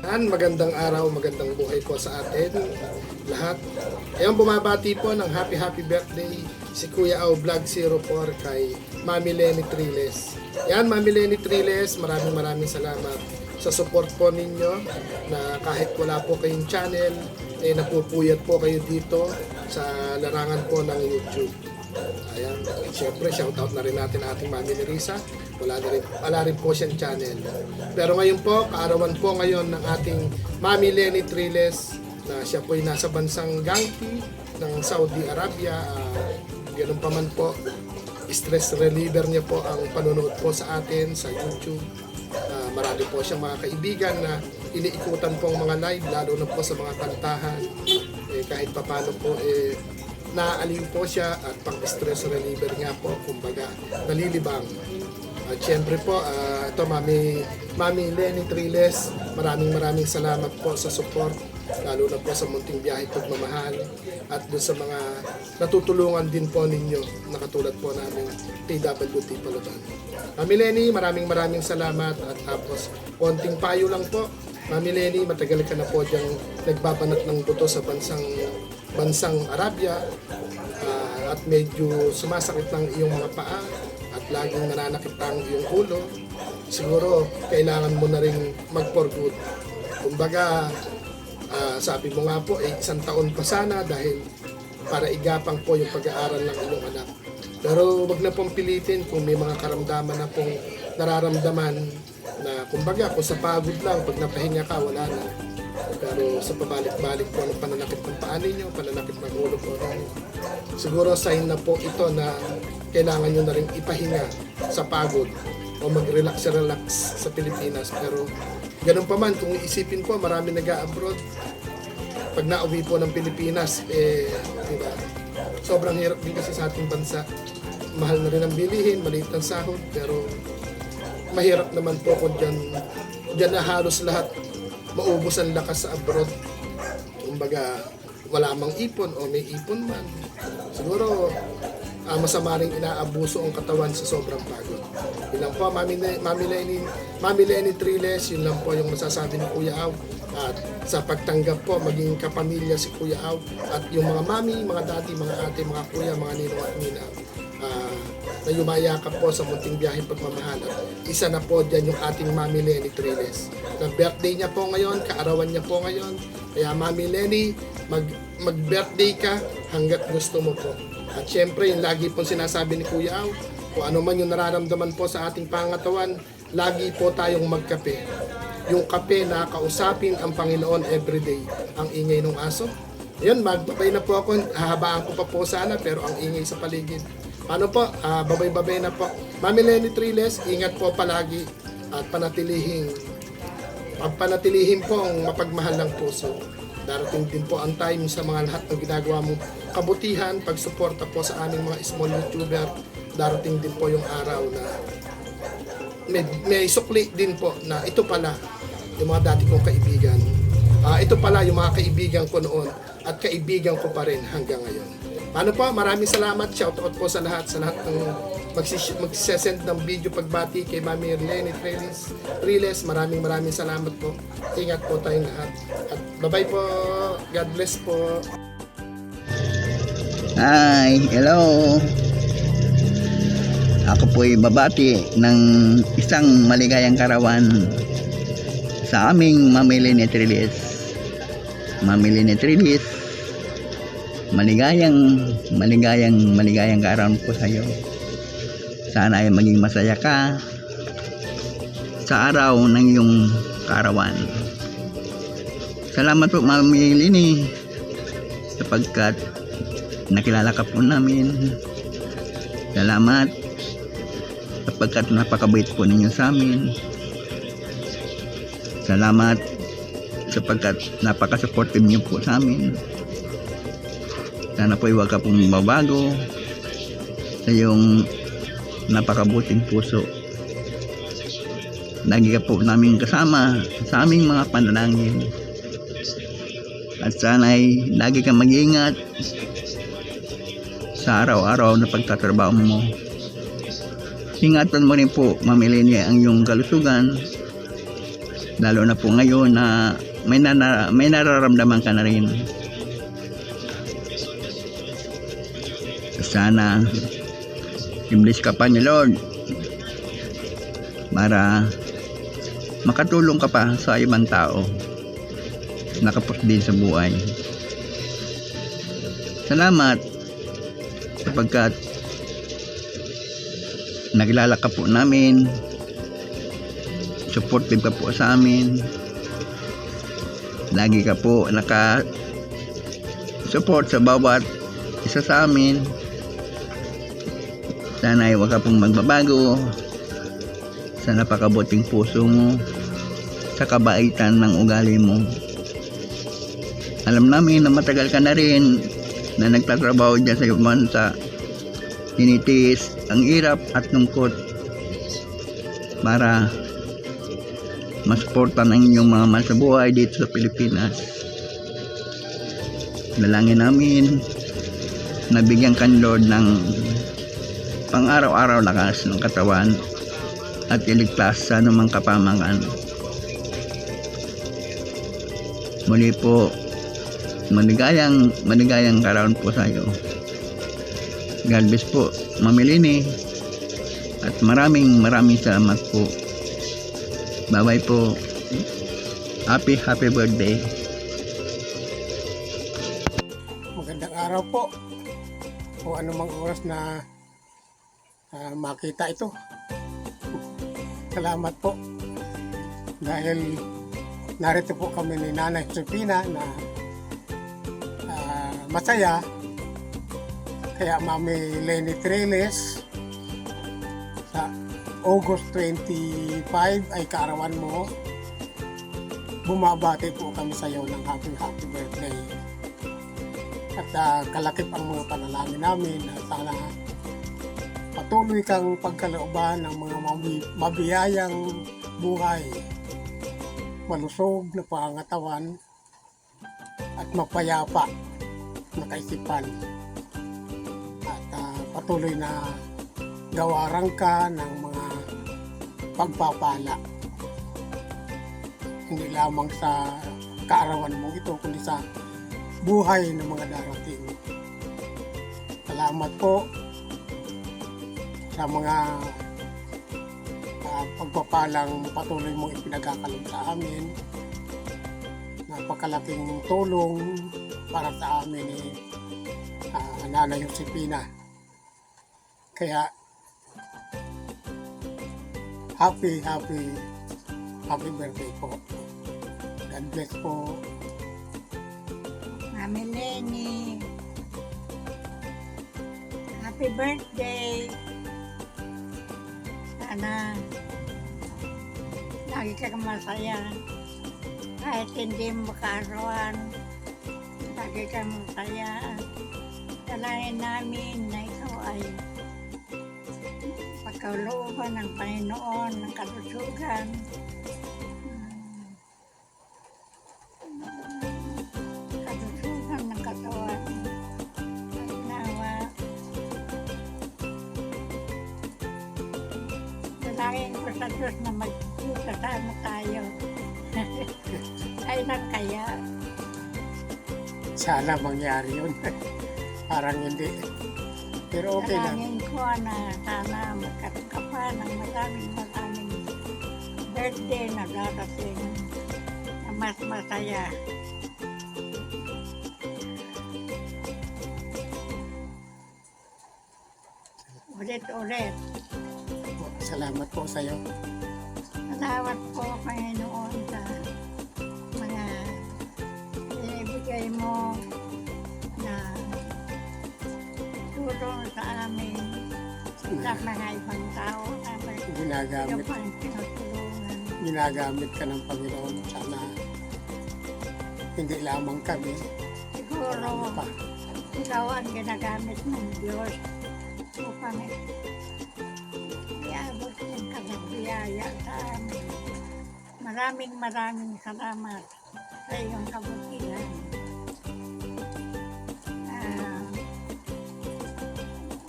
Magandang araw, magandang buhay po sa atin lahat. Ngayon bumabati po ng happy birthday si Kuya Au Vlog 04 kay Mami Lenny Triles. Yan, Mami Lenny Triles, maraming salamat sa support po ninyo na kahit wala po kayong channel, napupuyat po kayo dito sa larangan po ng YouTube. Ayan, siyempre shoutout na rin natin ating Mami Nerissa. Wala rin po siyang channel. Pero ngayon po, kaarawan po ngayon ng ating Mami Lenny Triles na siya po ay nasa bansang Gangti ng Saudi Arabia. Ganun pa man po, stress reliever niya po ang panonood po sa atin sa YouTube. Marami po siyang mga kaibigan na iniikutan po ang mga live, lalo na po sa mga kantahan. Kahit papano po, naaaling po siya at pang-stress reliever nga po, kumbaga nalilibang. At syempre po, ito Mami Lenny Triles, maraming salamat po sa support, lalo na po sa munting biyahe pagmamahal at doon sa mga natutulungan din po ninyo, nakatulad po namin TWT Palaban. Mami Lenny, maraming salamat at tapos konting payo lang po. Mami Lenny, matagal ka na po diyang nagbabanat ng buto sa bansang Arabia at medyo sumasakit ng iyong mga paa at laging nananakit ang iyong ulo. Siguro kailangan mo na rin mag-for good. Kumbaga, sabi mo nga po, 1 taon pa sana dahil para igapang po yung pag-aaral ng iyong anak. Pero wag na pong pilitin kung may mga karamdaman na pong nararamdaman na kumbaga kung sa pagod lang, pag napahinga ka, wala na. Pero sa pabalik-balik po ng pananakit ng paa ninyo, pananakit ng ulo po ninyo, siguro sign na po ito na kailangan nyo na rin ipahinga sa pagod o mag-relax sa Pilipinas. Pero ganun pa man, kung iisipin po, marami nag-abroad. Pag nauwi po ng Pilipinas, diba, sobrang hirap din kasi sa ating bansa. Mahal na rin ang bilihin, maliit ang sahod, pero mahirap naman po kung dyan na halos lahat maubos ang lakas sa abroad. Kumbaga, wala mang ipon o may ipon man. Siguro, masama rin inaabuso ang katawan sa sobrang pagod. Yun lang po, Mami Lenny Triles, yun lang po yung masasabi ni Kuya Au. At sa pagtanggap po, maging kapamilya si Kuya Au at yung mga mami, mga dati, mga ate, mga kuya, mga ninong at nina na yumayakap po sa munting biyahe pagmamahal. Isa na po dyan yung ating Mami Lenny Triles. Na birthday niya po ngayon, kaarawan niya po ngayon. Kaya Mami Lenny, mag-birthday ka hanggat gusto mo po. At syempre, yung lagi pong sinasabi ni Kuya Au, kung ano man yung nararamdaman po sa ating pangatawan, lagi po tayong magkape. Yung kape na kausapin ang Panginoon everyday. Ang ingay ng aso. Ayun, magbabay na po ako. Hahabaan ko pa po sana, pero ang ingay sa paligid. Paano po? Babay na po. Mami Lenny Triles, ingat po palagi at panatilihin po ang mapagmahal ng puso. Darating din po ang time sa mga lahat ng ginagawa mong kabutihan, pagsuporta po sa aming mga small YouTuber. Darating din po yung araw na may sukli din po na ito pala yung mga dati kong kaibigan. Ito pala yung mga kaibigan ko noon at kaibigan ko pa rin hanggang ngayon. Paano po? Maraming salamat. Shoutout po sa lahat ng magsisend ng video pagbati kay Mami Lenny Triles. Maraming salamat po. Ingat po tayong lahat. At bye-bye po. God bless po. Hi, hello. Ako po'y babati ng isang maligayang karawan sa aming Mami Lenny Triles. Mami Lenny Triles, maligayang kaarawan po sa iyo. Sana ay maging masaya ka sa araw ng iyong kaarawan. Salamat po Mami Lenny sapagkat nakilala ka po namin. Salamat sapagkat napakabait po ninyo sa amin. Salamat sapagkat napaka-supportive niyo po sa amin. Sana po huwag ka pong mabago sa iyong napakabuting puso. Lagi ka po namin kasama sa aming mga panalangin. At sana'y lagi kang mag-iingat sa araw-araw na pagtatrabaho mo. Ingatan mo rin po, Mami Lenny, ang iyong kalusugan Lalo na po ngayon na may nararamdaman ka na rin. Sana i-bless ka pa ni Lord para makatulong ka pa sa ibang tao nakapos din sa buhay. Salamat sapagkat nakilala ka po namin, supportive ka po sa amin, lagi ka po support sa bawat isa sa amin. Sana ay huwag ka pong magbabago sa napakabuting puso mo, sa kabaitan ng ugali mo. Alam namin na matagal ka na rin na nagtatrabaho dyan sa ibang bansa, tinitiis ang hirap at lungkot para masuportan ang inyong mga mahal sa buhay dito sa Pilipinas. Dalangin namin na bigyan ka ni Lord ng pang araw-araw lakas ng katawan at iligtas sa anumang kapamakan. Muli po, maligayang karawan po sa iyo. God bless po, Mami Lini, at maraming salamat po. Bye-bye po. Happy birthday. Magandang araw po. O anumang oras na makita ito. Salamat po. Dahil narito po kami ni Nanay Josefina na masaya. Kaya Mami Leni Triles, sa August 25 ay kaarawan mo. Bumabati po kami sa iyo ng happy birthday. At kalakip ang mga panalangin namin na sana patuloy kang pagkalooban ng mga mabiyayang buhay, malusog na pangangatawan at mapayapa na kaisipan. At patuloy na gawaran ka ng mga pagpapala. Hindi lamang sa kaarawan mo ito, kundi sa buhay ng mga darating. Salamat po sa mga pagpapalang patuloy mong ipinagkakaloob sa amin. Napakalaking tulong para sa amin ni Nanay Josefina. Kaya happy birthday po. God bless po. Mami Leni, happy birthday. Sana lagi kang masaya. Kahit hindi mo kaarawan, lagi kang masaya. Dalangin namin na ikaw ay pagkalooban ng Panginoon, ng kalusugan. Kalusugan ng katawan. At nawa, dalangin ko sa Diyos na magkasama tayo. Kailan kaya? Sana mangyari yun. Parang hindi. Pero okay lang. Dalangin ko na sana magkaroon ka pa ng maraming birthday na darating na mas masaya. Ulit. Salamat po sa iyo. Salamat po, Panginoon, sa mga binibigay mo na tulong sa amin, sa mga ibang tao namin. Ikaw pa ang tinutulungan. Ginagamit ka ng Panginoon. Sana hindi lamang kami. Siguro, Pa. ikaw ang ginagamit ng Diyos upang iabot yung biyaya sa amin. Maraming salamat sa iyong kabutihan.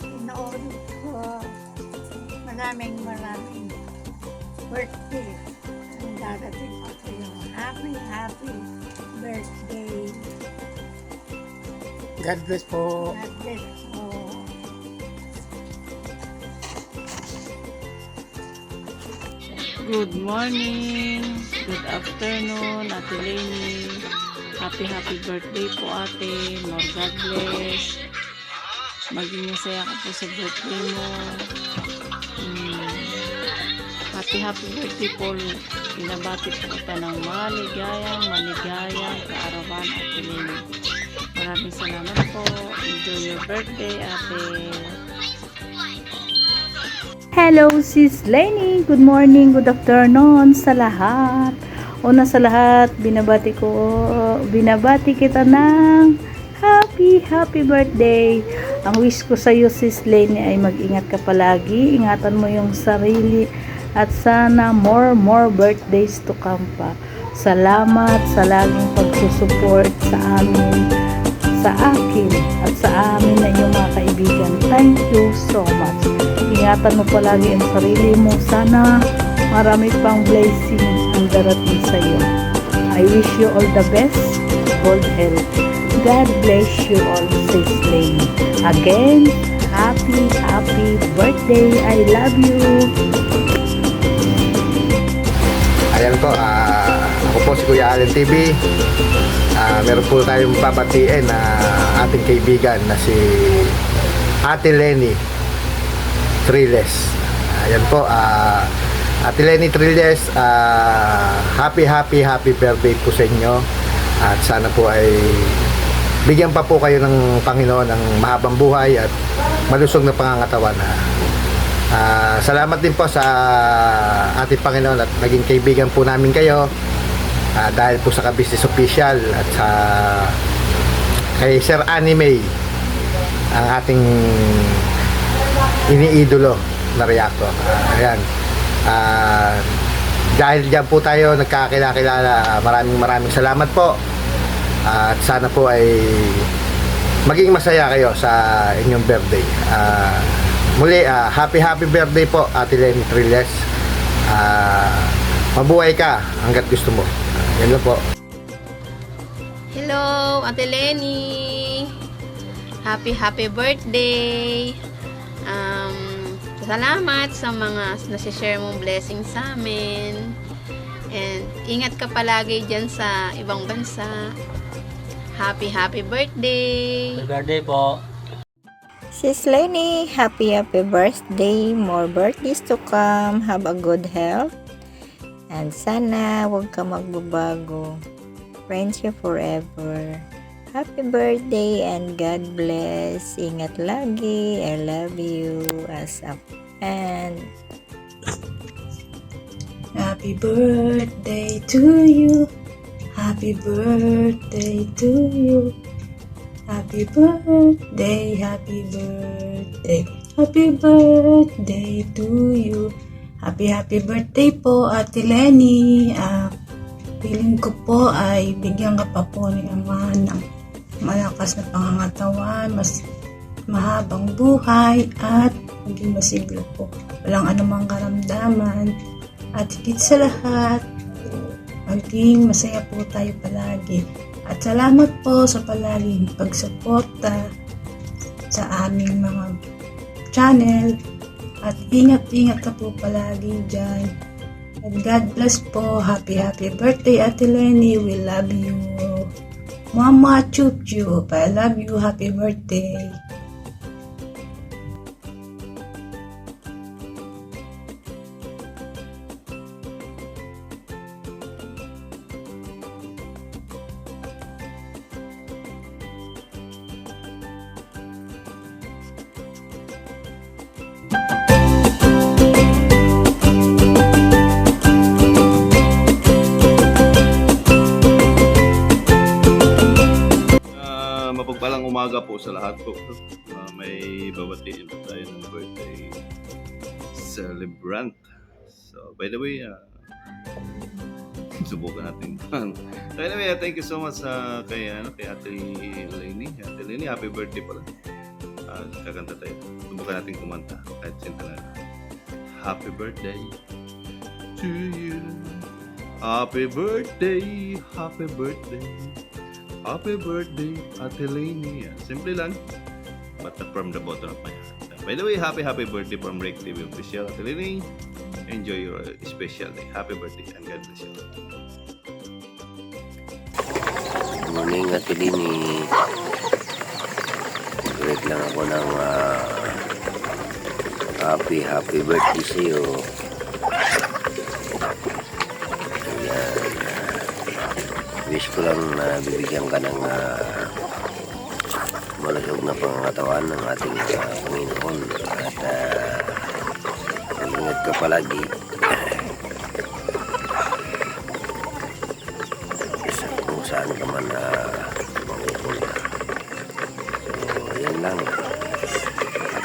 Inoon ko maraming birthday ang darating pa sa'yo. Happy, happy birthday. God bless po. God bless po. Good morning, good afternoon, Ate Lenny. Happy birthday po ate. More God bless. Maging masaya ka po sa birthday mo. Happy birthday po. Pinabati po kita ng maligayang kaarawan, Ate Lenny. Maraming salamat po. Enjoy your birthday, ate. Hello, Sis Lenny. Good morning, good afternoon sa lahat. Una sa lahat, binabati kita ng happy birthday. Ang wish ko sa iyo, Sis Lenny, ay mag-ingat ka palagi. Ingatan mo yung sarili at sana more birthdays to come pa. Salamat sa laging pagsusupport sa amin, sa akin at sa amin na inyong mga kaibigan. Thank you so much. Ingatan mo palagi ang sarili mo. Sana marami pang blessings ang darating sa iyo. I wish you all the best. Good health. God bless you all, Sis Lenny. Again, happy birthday. I love you. Ayan po, ako po si Kuya Allen TV. Meron po tayong babatiin na ating kaibigan na si Ate Lenny Triles. Ayan po, Ate Lenny Triles, happy birthday po sa inyo. At sana po ay bigyan pa po kayo ng Panginoon ng mahabang buhay at malusog na pangangatawan. Salamat din po sa ating Panginoon at naging kaibigan po namin kayo dahil po sa ka-business official at sa kay Sir Anime, ang ating iniidolo na reactor. Ayan. Dahil dyan po tayo nagkakilala. Maraming salamat po. At sana po ay maging masaya kayo sa inyong birthday. Muli, happy birthday po, Ate Lenny Triles. Mabuhay ka hanggat gusto mo. Yan lang po. Hello, Ate Lenny. Happy birthday. Salamat sa mga nasi-share mong blessing sa amin. And ingat ka palagi dyan sa ibang bansa. Happy birthday. Happy birthday po. Sis Lenny, happy birthday. More birthdays to come. Have a good health. And sana huwag ka magbabago. Friends you forever. Happy birthday and God bless. Ingat lagi. I love you as a friend. Happy birthday to you. Happy birthday to you. Happy birthday, happy birthday. Happy birthday to you. Happy birthday po, Ate Lenny. Feeling ko po ay bigyan ka pa po ni Ama ng malakas na pangangatawan, mas mahabang buhay at maging masigla po. Walang anumang karamdaman at higit sa lahat, maging masaya po tayo palagi. At salamat po sa palaging pagsuporta sa aming mga channel at ingat ka po palagi dyan. And God bless po. Happy birthday, Ate Lenny. We love you. Mama Chup Chup, I love you. Happy birthday. Mapagpalang umaga po sa lahat po. May babatiin po tayo ng birthday celebrant. So, by the way, subukan natin. Anyway, thank you so much kay Ate Lenny. Ate Lenny, happy birthday pala. Kakanta tayo. Subukan natin kumanta kahit sinta na. Happy birthday to you. Happy birthday, happy birthday, happy birthday, Ate Lainey. Simple lang, but from the bottom of my heart. By the way, happy birthday from Rake TV Official, Ate Lainey. Enjoy your special day. Happy birthday and God bless you. Good morning, Ate Lainey. Great lang ako ng happy birthday sa iyo. Ayan. Wish ko lang na bibigyan ka ng malusog na pangangatawan ng ating Panginoon. At mag-ingat ka palagi. Kung saan ka man mapupunta. So, ayan lang.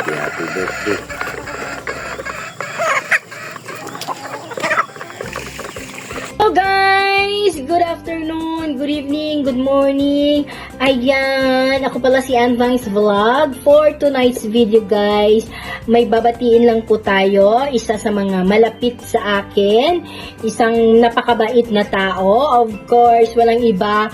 Happy birthday. Hello guys! Good afternoon, good evening, good morning. Ayan, ako pala si Anvang's Vlog. For tonight's video guys, may babatiin lang po tayo. Isa sa mga malapit sa akin. Isang napakabait na tao. Of course, walang iba.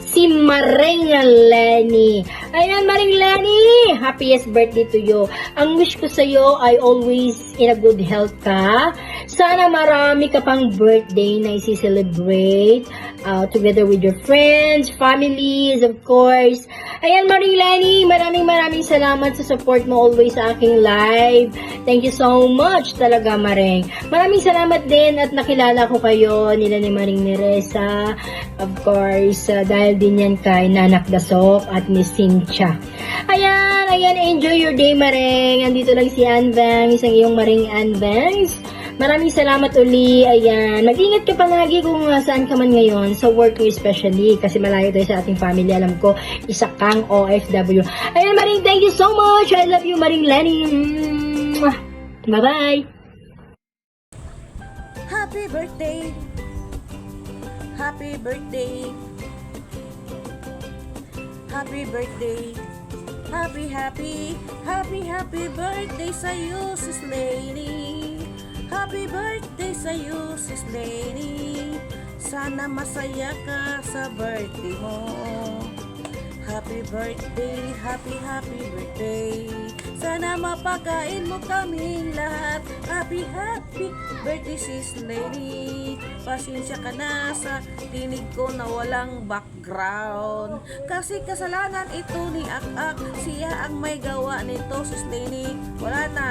Si Maring Lenny. Ayan, Maring Lenny! Happiest birthday to you. Ang wish ko sa'yo ay always in a good health ka. Sana marami ka pang birthday na isi-celebrate together with your friends, families, of course. Ayan, Maring Lenny, maraming salamat sa support mo always sa aking live. Thank you so much talaga, Maring. Maraming salamat din at nakilala ko kayo nila ni Maring Neresa. Of course, dahil din yan kay Nanak Dasok at Miss Cynthia. Ayan, enjoy your day, Maring. Andito lang si Anvang, isang iyong Maring Anvangs. Maraming salamat uli. Ayan. Mag-ingat ka palagi kung saan ka man ngayon. Sa work mo especially. Kasi malayo tayo sa ating family. Alam ko, isa kang OFW. Ayan, Maring, thank you so much. I love you, Maring Lenny. Bye-bye. Happy birthday. Happy birthday. Happy birthday. Happy birthday sa'yo, Sis Lainey. Happy birthday sa'yo, Sis Lainey. Sana masaya ka sa birthday mo. Happy birthday, happy birthday. Sana mapakain mo kaming lahat. Happy birthday, Sis Lainey. Pasensya ka na sa tinig ko na walang background. Kasi kasalanan ito ni Ak-Ak. Siya ang may gawa nito, Sis Lainey.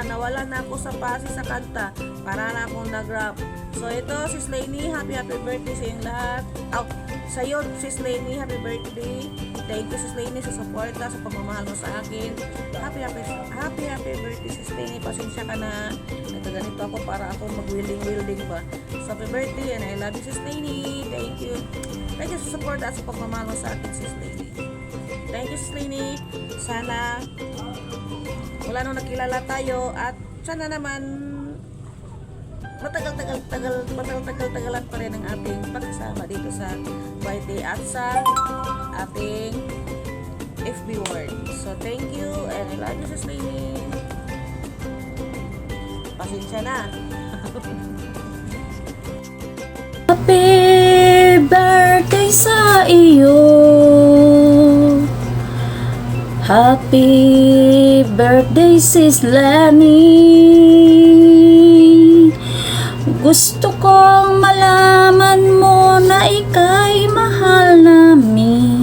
Nawala na ako sa pasi sa kanta. Para na akong nag-rap. So ito, Sis Lainey, happy birthday sa inyong lahat. Sa'yo, Sis Lainey, happy birthday. Thank you, Sis Lainey, sa suporta, sa pagmamahal mo sa akin. Happy birthday, Sis Lainey. Pasensya ka na. Nagkaganito ako para ako mag-wielding ba. So, happy birthday and I love you, Sis Lainey. Thank you. Thank you sa suporta at sa pagmamahal mo sa akin, Sis Lainey. Thank you, Sis Lainey. Sana wala nung nakilala tayo at sana naman matagal-tagalan pa rin ang ating pagsasama dito sa YT at sa ating FB World. So, thank you and I love you, Sis Lainey. Pasensya na. Happy birthday sa iyo. Happy birthday, Sis Lenny. Gusto kong malaman mo na ika'y mahal namin.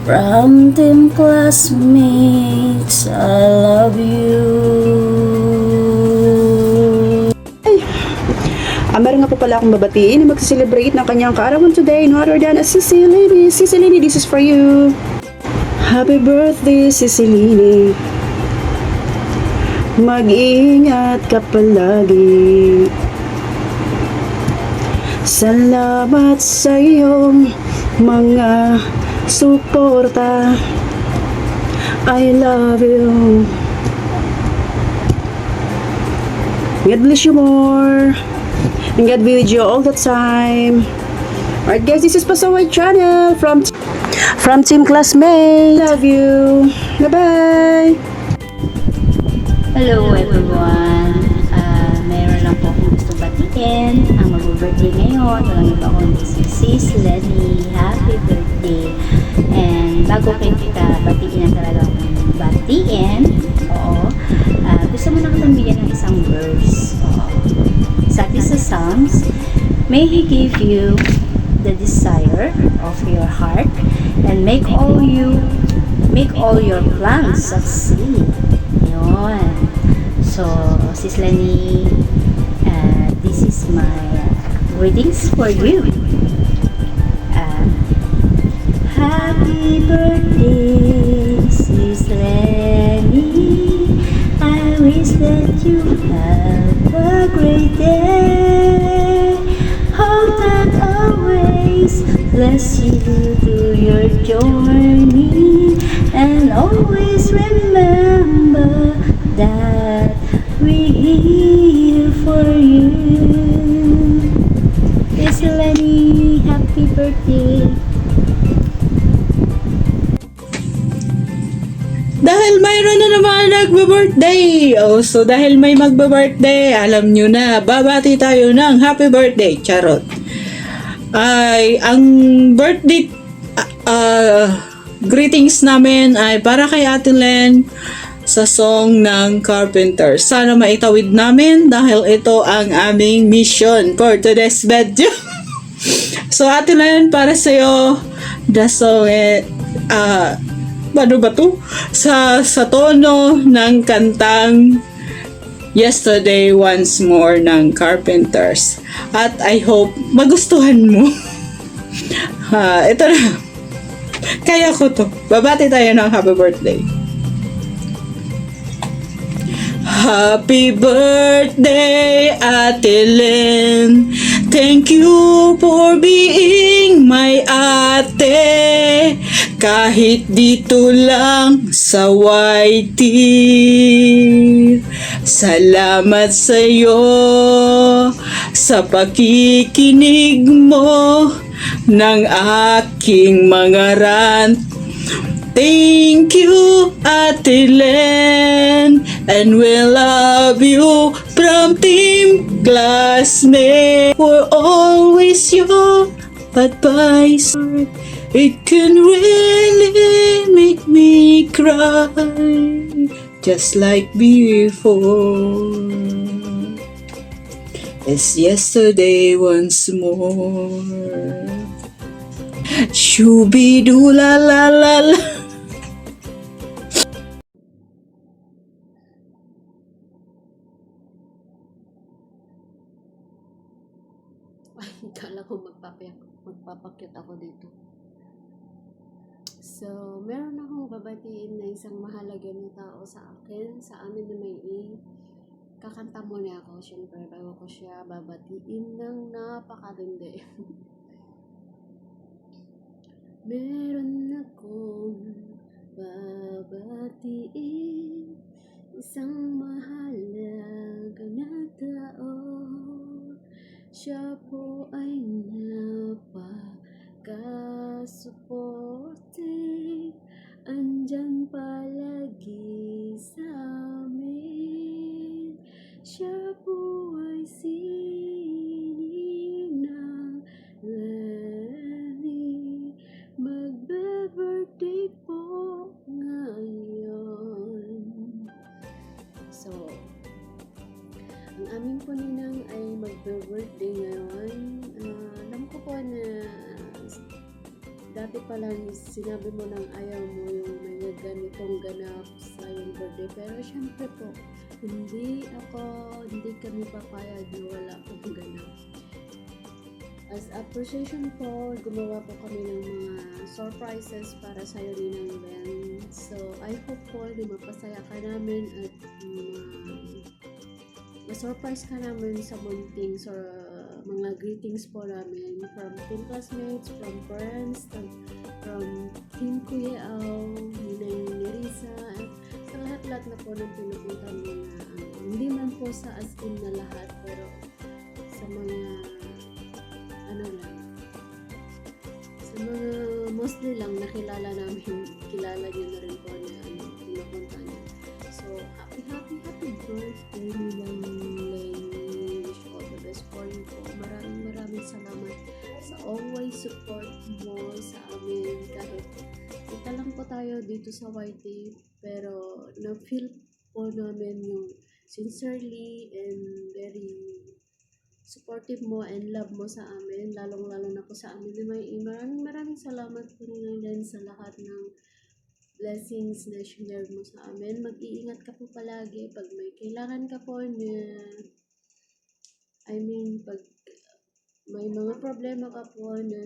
From team classmates, I love you. Meron nga po pala akong babatiin na mag-celebrate ng kanyang kaarawan today, no other than Sissy Lainey. Sissy Lainey, this is for you. Happy birthday, Sissy Lainey. Mag-ingat ka palagi. Salamat sa iyong mga suporta. I love you. God bless you more. And God be with you all the time. Alright guys, this is Pasaway Channel from Team Classmate. Love you. Bye-bye. Hello everyone. Meron lang po akong gusto batiin. natin ang mag-birthday ngayon. Walang iba kundi si Sis Lenny. Happy birthday! And bago kita batiin na talagang batiin, gusto mo na kitang bigyan ng isang verse. Sa atin sa Psalms, may He give you the desire of your heart and make all your plans succeed. Yun. So, Sis Lenny, this is my greetings for you. Happy birthday, Sis Lenny. I wish that you have a great day. Hope that always bless you through your journey, and always remember that we're here for you. Sis Lenny, happy birthday! Dahil mayroon na naman nagbe-birthday. So dahil may magbe-birthday, alam nyo na, babati tayo ng happy birthday. Charot. Ay, ang birthday greetings namin ay para kay Ate Len sa song ng Carpenter. Sana maitawid namin dahil ito ang aming mission for today's video. So Ate Len, para sa'yo, the song ano ba to? Sa tono ng kantang Yesterday Once More ng Carpenters. At I hope magustuhan mo. Ito na. Kaya ko to. Babati tayo ng happy birthday. Happy birthday, Ate Len. Thank you for being my ate. Kahit dito lang sa YT. Salamat sa'yo sa pakikinig mo ng aking mga rant. Thank you, Ate Len, and we love you from Team Classmate. We're always your advice. It can really make me cry, just like before. It's yesterday once more. Shooby-doo la la la la. Ay, kala ko magpapakyat ako dito. So, meron akong babatiin na isang mahalaga na tao sa akin, sa amin na may kakanta muna ako. Siyempre, bago ko siya babatiin ng napakaganda. Meron akong babatiin, isang mahalaga na tao. Siya po ay napaka-supportive, andyan palagi sa amin. Siya po ay si Ninang Lenny. Magbe-birthday po ngayon. So, ang aming po ninang ay magbe-birthday ngayon. Alam ko po na dati pa lang sinabi mo nang ayaw mo yung may ganitong ganap sa yung birthday. Pero syempre po, hindi kami papayag na wala akong ganap. As appreciation po, gumawa po kami ng mga surprises para sa'yo Ninang Len. So, I hope po na mapasaya ka namin at ma-surprise ka namin sa munting mga greetings po namin from Team Classmates, from friends, from Team Kuya Au, Ninang Nerissa, at sa lahat-lahat na po ng pinupuntan mo na hindi man po sa as in na lahat, pero sa mga sa mga mostly lang nakilala namin, kilala niyo na rin po na pinupunta niyo. So, happy birthday Ninang Len. Wish all the best best for you po. Maraming salamat sa always support mo sa amin. Kahit kita lang po tayo dito sa YT, pero na-feel po namin yung sincerely and very supportive mo and love mo sa amin, lalong-lalo na po sa amin ni May. Maraming salamat po rin sa lahat ng blessings na share mo sa amin. Mag-iingat ka po palagi pag may kailangan ka po niya. Pag may mga problema ka po na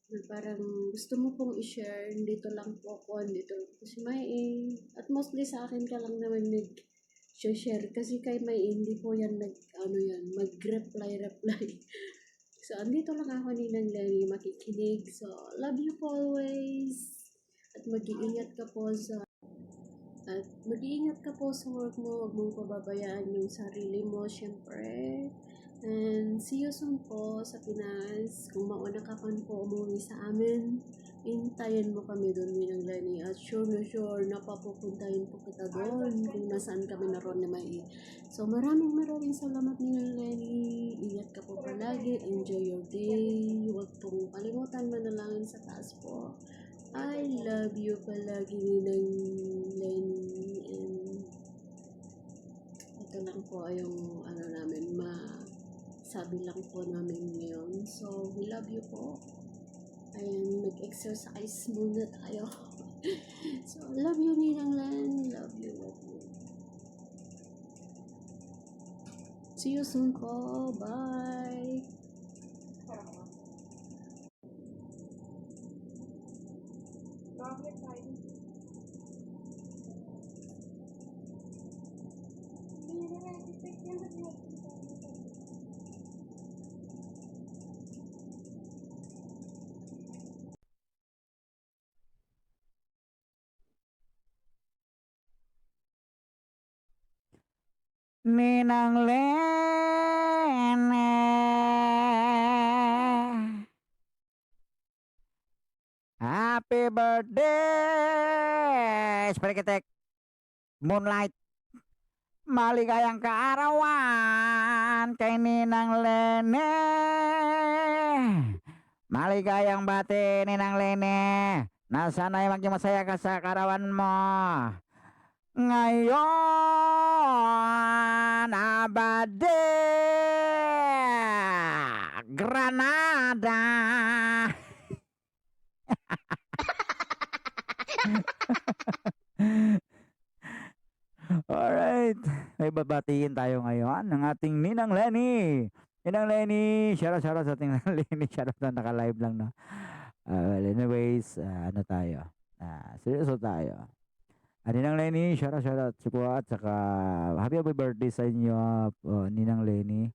na parang gusto mo pong i-share, dito lang po ako, dito lang po si May. At mostly sa akin ka lang naman share kasi kay May hindi po yan mag-reply. So, andito lang ako ni Nang Lenny makikinig. So, love you po always. At mag-iingat ka po sa work mo. Huwag mong pababayaan yung sarili mo, syempre. And see you soon po sa Pinas. Kung mauna ka pa po umuwi sa amin, hintayin mo kami doon ni Nang Lenny. At sure na papupuntahin po kita doon kung nasaan kami naroon na May. So maraming salamat ni Nang Lenny. Ingat ka po palagi. Enjoy your day. Huwag pong kalimutan manalangin sa taas po. I love you palagi ni Nang Lenny. And ito lang po yung namin sabi lang po namin ngayon. So, we love you po. Ayan, mag-exercise muna tayo. So, love you, Ninang Len. Love you. See you soon po. Bye. Ninang Lene, happy birthday, Sprikitek, Moonlight, maligayang kaarawan kay Ninang Lene, maligayang bati Ninang Lene, na sana'y maging masaya ka sa kaarawan mo. Ngayon, Abade, Granada. Alright, may babatiin tayo ngayon ng ating Ninang Lenny. Ninang Lenny, shout out sa ating Ninang Lenny. Shout out na naka-live lang na. Well, anyways, tayo? Seryoso tayo. Ninang Lenny, shout out po at saka happy birthday sa inyo, Ninang Lenny.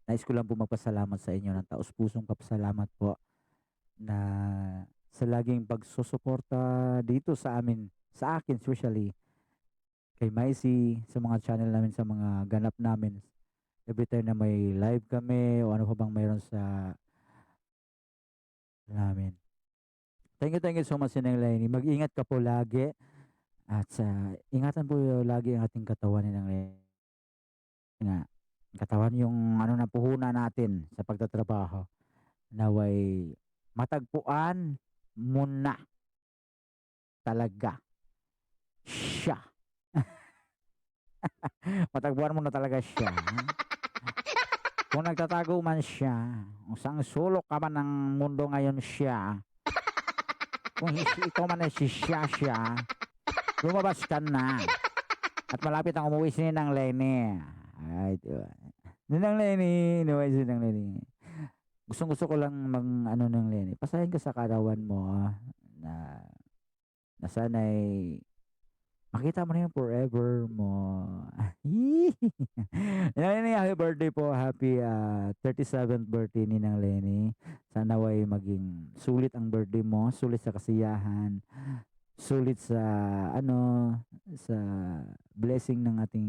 Nais ko lang po magpasalamat sa inyo ng taos-pusong kapasalamat po na sa laging pagsusuporta dito sa amin, sa akin especially, kay Maisy, sa mga channel namin, sa mga ganap namin. Every time na may live kami o ano pa bang mayroon sa namin. Thank you so much, Ninang Lenny. Mag-ingat ka po lagi. At ingatan po lagi ang ating katawan, Ninang Lenny. Nga, katawan yung na puhunan natin sa pagtatrabaho. Naway matagpuan muna talaga siya. Matagpuan muna talaga siya. Kung nagtatago man siya, kung saan sulok ka man ng mundo ngayon siya, kung ikaw man ay siya, lumabas ka na. At malapit ang umuwi si Ninang Lenny. Ay, diba? Ninang Lenny, anyway, si Ninang Lenny. Gusto ko lang ng Lenny. Pasahin ka sa karawan mo na sana'y makita mo na yung forever mo. Ninang Lenny, happy birthday po. Happy 37th birthday, Ninang Lenny. Sana way maging sulit ang birthday mo, sulit sa kasiyahan, sulit sa sa blessing ng ating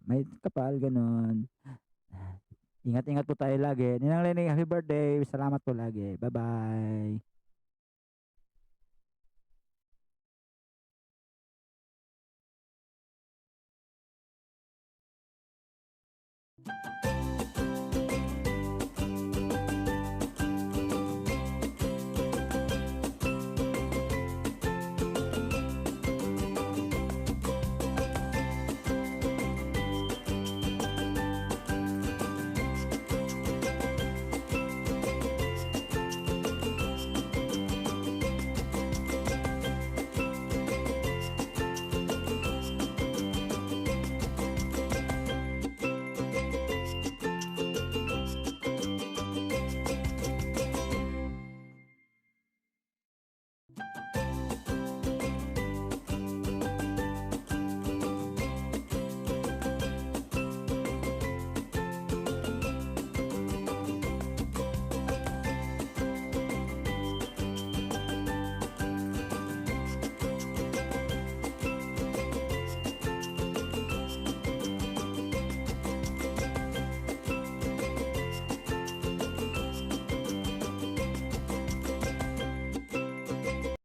may kapal, ganon. Ingat po tayo lagi. Ninang Lenny, happy birthday. Salamat po lagi. Bye-bye.